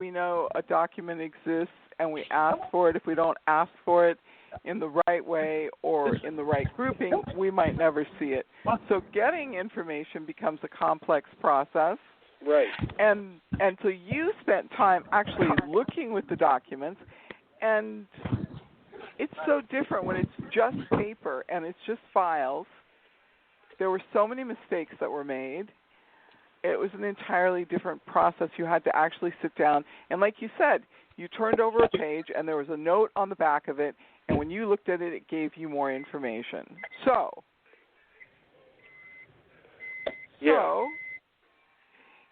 we know a document exists and we ask for it. If we don't ask for it in the right way or in the right grouping, we might never see it. So getting information becomes a complex process. Right. And so you spent time actually looking with the documents, and it's so different when it's just paper and it's just files. There were so many mistakes that were made. It was an entirely different process. You had to actually sit down, and like you said, you turned over a page and there was a note on the back of it, and when you looked at it, it gave you more information. So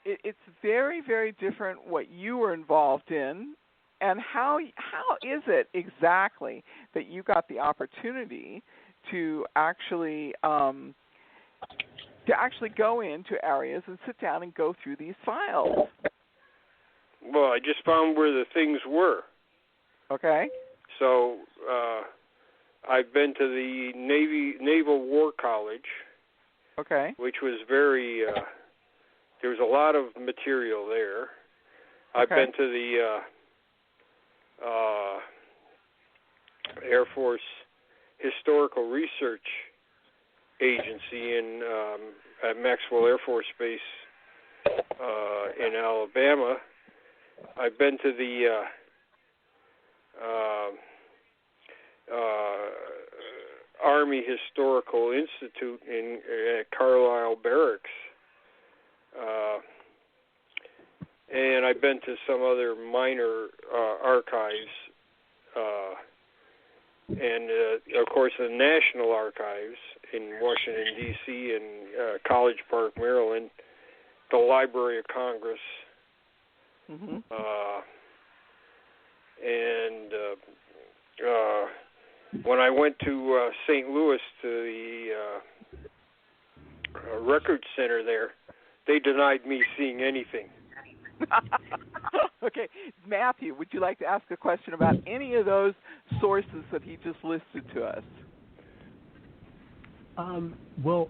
it's very, very different what you were involved in, and how is it exactly that you got the opportunity to actually go into areas and sit down and go through these files? Well, I just found where the things were. Okay. So I've been to the Naval War College. Okay. Which was very. There was a lot of material there. I've been to the Air Force Historical Research Agency at Maxwell Air Force Base in Alabama. I've been to the Army Historical Institute at Carlisle Barracks. And I've been to some other minor archives, and of course the National Archives in Washington, D.C. and College Park, Maryland, the Library of Congress, and when I went to St. Louis to the Record Center there, they denied me seeing anything. Okay. Matthew, would you like to ask a question about any of those sources that he just listed to us? Well,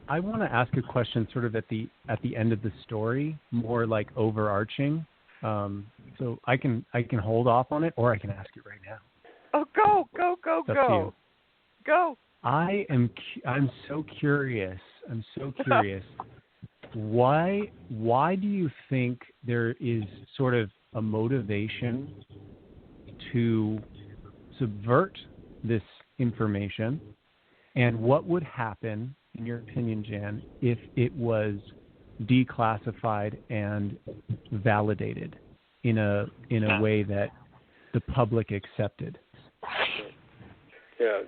I want to ask a question sort of at the end of the story, more like overarching. So I can hold off on it, or I can ask it right now. Oh, go. Go. I'm so curious. Why do you think there is sort of a motivation to subvert this information, and what would happen, in your opinion, Jan, if it was declassified and validated in a way that the public accepted? Yeah,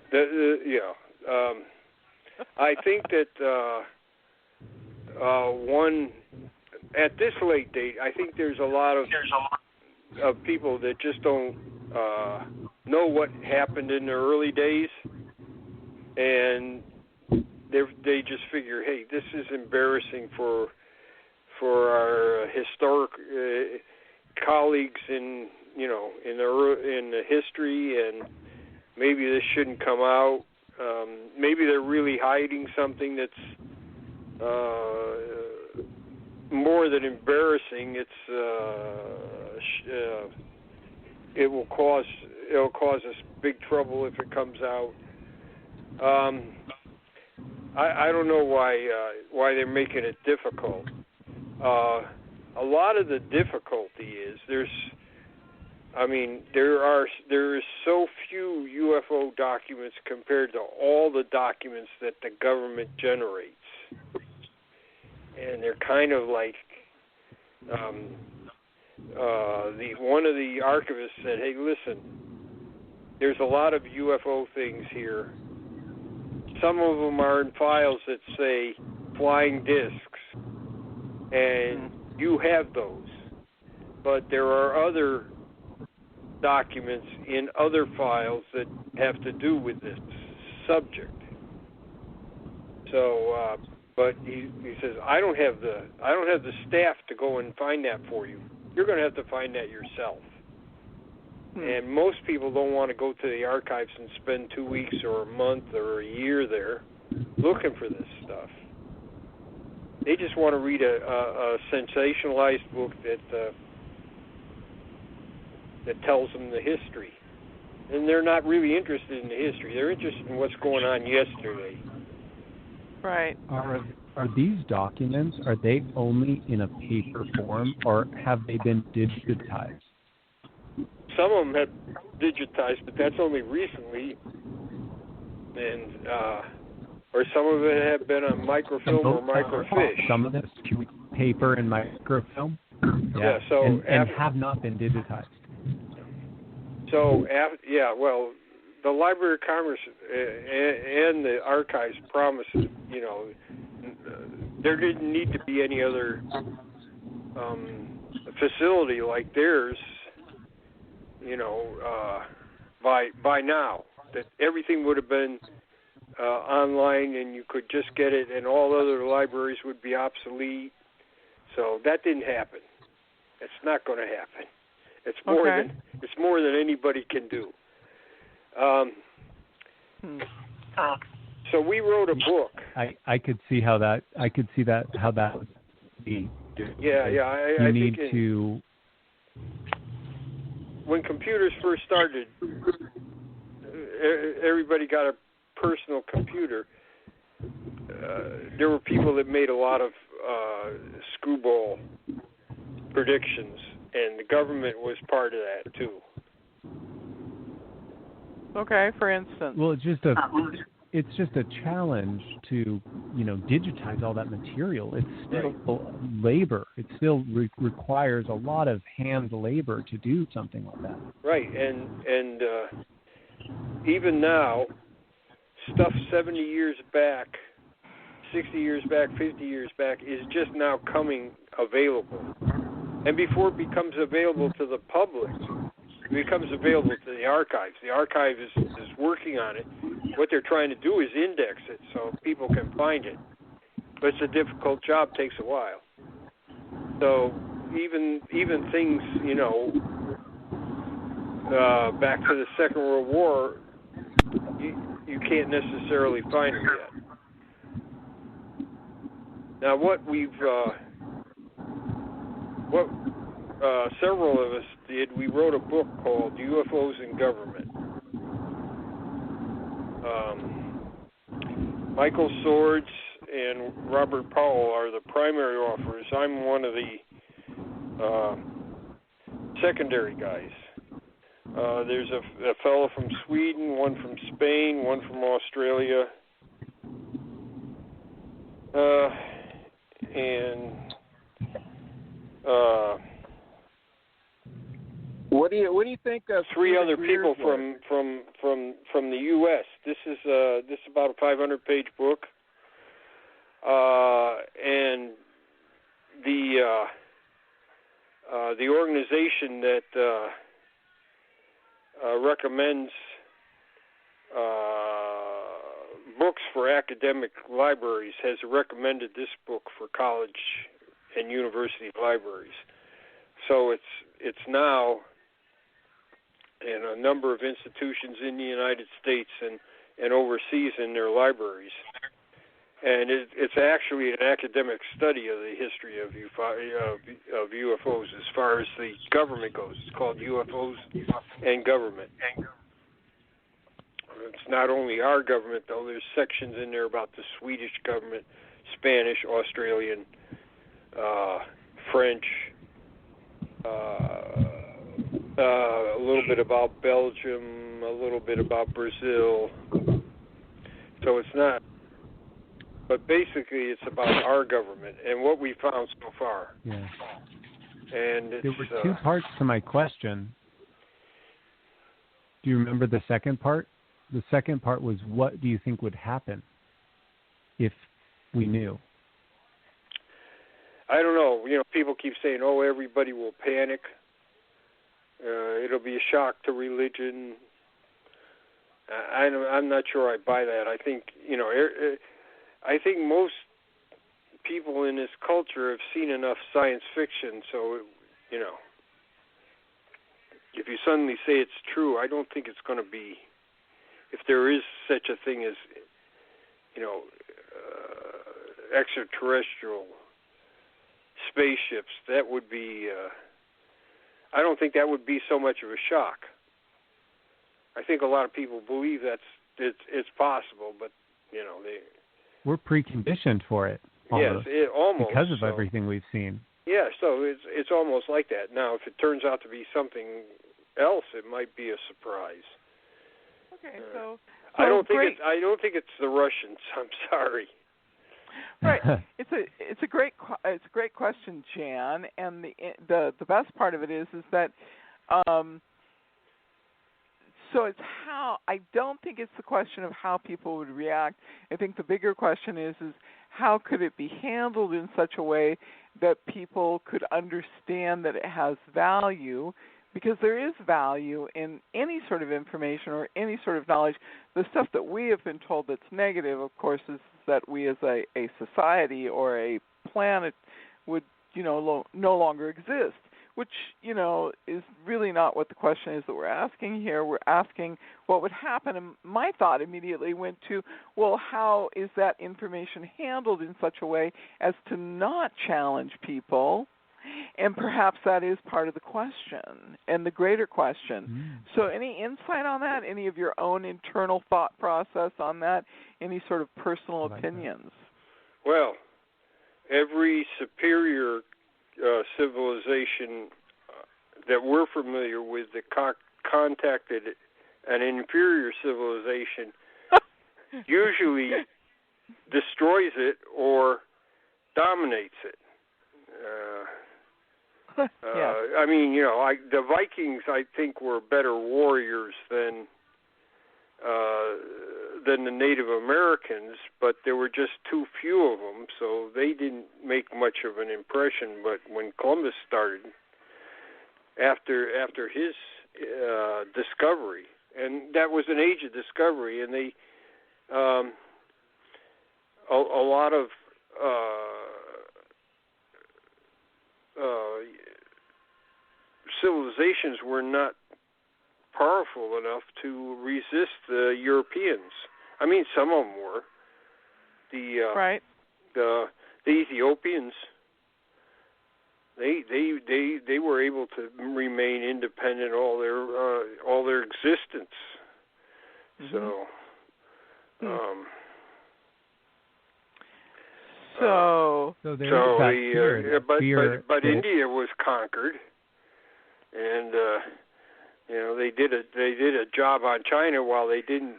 I think that one, at this late date, I think there's a lot of people that just don't know what happened in the early days, and they just figure, hey, this is embarrassing for our historic colleagues in the history, and maybe this shouldn't come out. Maybe they're really hiding something that's more than embarrassing. It'll cause us big trouble if it comes out. I don't know why they're making it difficult. A lot of the difficulty is there is so few UFO documents compared to all the documents that the government generates, and they're kind of like one of the archivists said, "Hey, listen, there's a lot of UFO things here. Some of them are in files that say flying discs, and you have those, but there are other documents in other files that have to do with this subject." So, but he says, I don't have the staff to go and find that for you. You're going to have to find that yourself. And most people don't want to go to the archives and spend 2 weeks or a month or a year there looking for this stuff. They just want to read a sensationalized book that that tells them the history. And they're not really interested in the history. They're interested in what's going on yesterday. Right. Are these documents, are they only in a paper form, or have they been digitized? Some of them have digitized, but that's only recently. And or some of it have been on microfilm or microfiche. Some of this paper and microfilm? Yeah, so and have not been digitized. So, well, the Library of Congress and the archives promised, there didn't need to be any other facility like theirs, by now. That everything would have been online and you could just get it, and all other libraries would be obsolete. So that didn't happen. It's not going to happen. It's more than anybody can do. So we wrote a book. I could see how that would be. I need think to. When computers first started, everybody got a personal computer. There were people that made a lot of screwball predictions, and the government was part of that too. Okay, for instance. Well, it's just a challenge to digitize all that material. It's still labor. It still requires a lot of hand labor to do something like that. Right, and even now, stuff 70 years back, 60 years back, 50 years back is just now coming available. And before it becomes available to the public, it becomes available to the archives. The archive is working on it. What they're trying to do is index it so people can find it. But it's a difficult job, takes a while. So even things, back to the Second World War, you can't necessarily find them yet. Now what several of us did, we wrote a book called UFOs in Government. Michael Swords and Robert Powell are the primary authors. I'm one of the secondary guys. There's a fellow from Sweden, one from Spain, one from Australia, and what do you think of three other people from the U.S. This is about a 500-page book, and the organization that recommends books for academic libraries has recommended this book for college and university libraries. So it's now in a number of institutions in the United States and overseas in their libraries. And it's actually an academic study of the history of UFOs as far as the government goes. It's called UFOs and Government. It's not only our government, though. There's sections in there about the Swedish government, Spanish, Australian, French, a little bit about Belgium, a little bit about Brazil. So it's not, but basically it's about our government and what we found so far. Yeah. And there were two parts to my question. Do you remember the second part? The second part was, what do you think would happen if we knew? I don't know. People keep saying, "Oh, everybody will panic. It'll be a shock to religion." I'm not sure I buy that. I think most people in this culture have seen enough science fiction, so if you suddenly say it's true, I don't think it's going to be. If there is such a thing as extraterrestrial spaceships, that would be I don't think that would be so much of a shock. I think a lot of people believe it's possible, but we're preconditioned for it. Almost, yes, almost because of everything we've seen. Yeah, so it's almost like that. Now, if it turns out to be something else, it might be a surprise. Okay, so I don't think it's the Russians. I'm sorry. Right. It's a great question, Jan. And the best part of it is that so it's how. I don't think it's the question of how people would react. I think the bigger question is how could it be handled in such a way that people could understand that it has value, because there is value in any sort of information or any sort of knowledge. The stuff that we have been told that's negative, of course, is that we as a society or a planet would, no longer exist, which, is really not what the question is that we're asking here. We're asking what would happen. And my thought immediately went to, well, how is that information handled in such a way as to not challenge people? And perhaps that is part of the question and the greater question. So any insight on that? Any of your own internal thought process on that? Any sort of personal opinions? Well, every superior civilization that we're familiar with that contacted an inferior civilization usually destroys it or dominates it. Yeah. I mean, the Vikings, I think, were better warriors than the Native Americans, but there were just too few of them, so they didn't make much of an impression. But when Columbus started, after his discovery, and that was an age of discovery, and they a lot of civilizations were not powerful enough to resist the Europeans. I mean, some of them were. The Ethiopians, they were able to remain independent all their existence. So. But India was conquered, and they did a job on China. While they didn't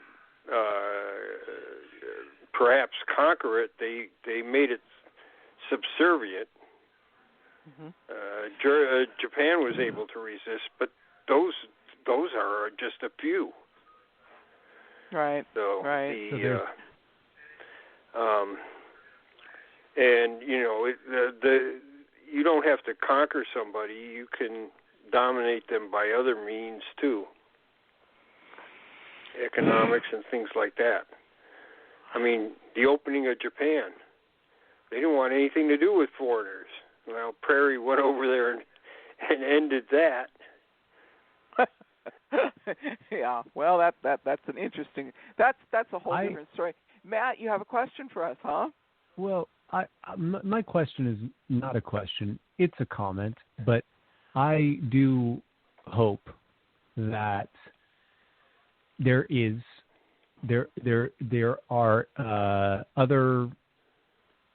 perhaps conquer it, they made it subservient. Japan was able to resist, but those are just a few. Right. So right. And you don't have to conquer somebody; you can dominate them by other means too, economics and things like that. I mean, the opening of Japan, they didn't want anything to do with foreigners. Well, Prairie went over there and ended that. Yeah, well, that's an interesting. That's a whole different story. Matt, you have a question for us, huh? Well, my question is not a question; it's a comment. But I do hope that there are other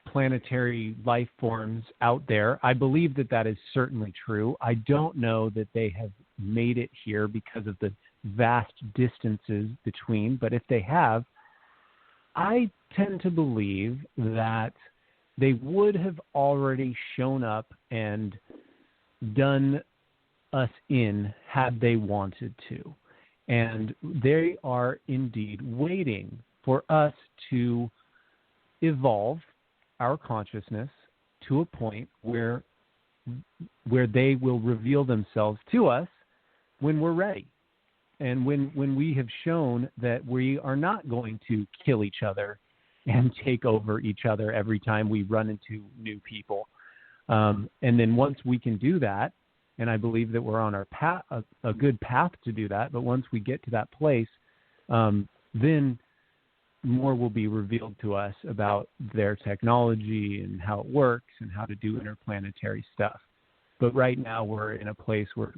planetary life forms out there. I believe that is certainly true. I don't know that they have made it here because of the vast distances between, but if they have, I tend to believe that they would have already shown up and done us in had they wanted to. And they are indeed waiting for us to evolve our consciousness to a point where they will reveal themselves to us when we're ready. And when we have shown that we are not going to kill each other and take over each other every time we run into new people. And then once we can do that, and I believe that we're on our path, a good path to do that, but once we get to that place, then more will be revealed to us about their technology and how it works and how to do interplanetary stuff. But right now we're in a place where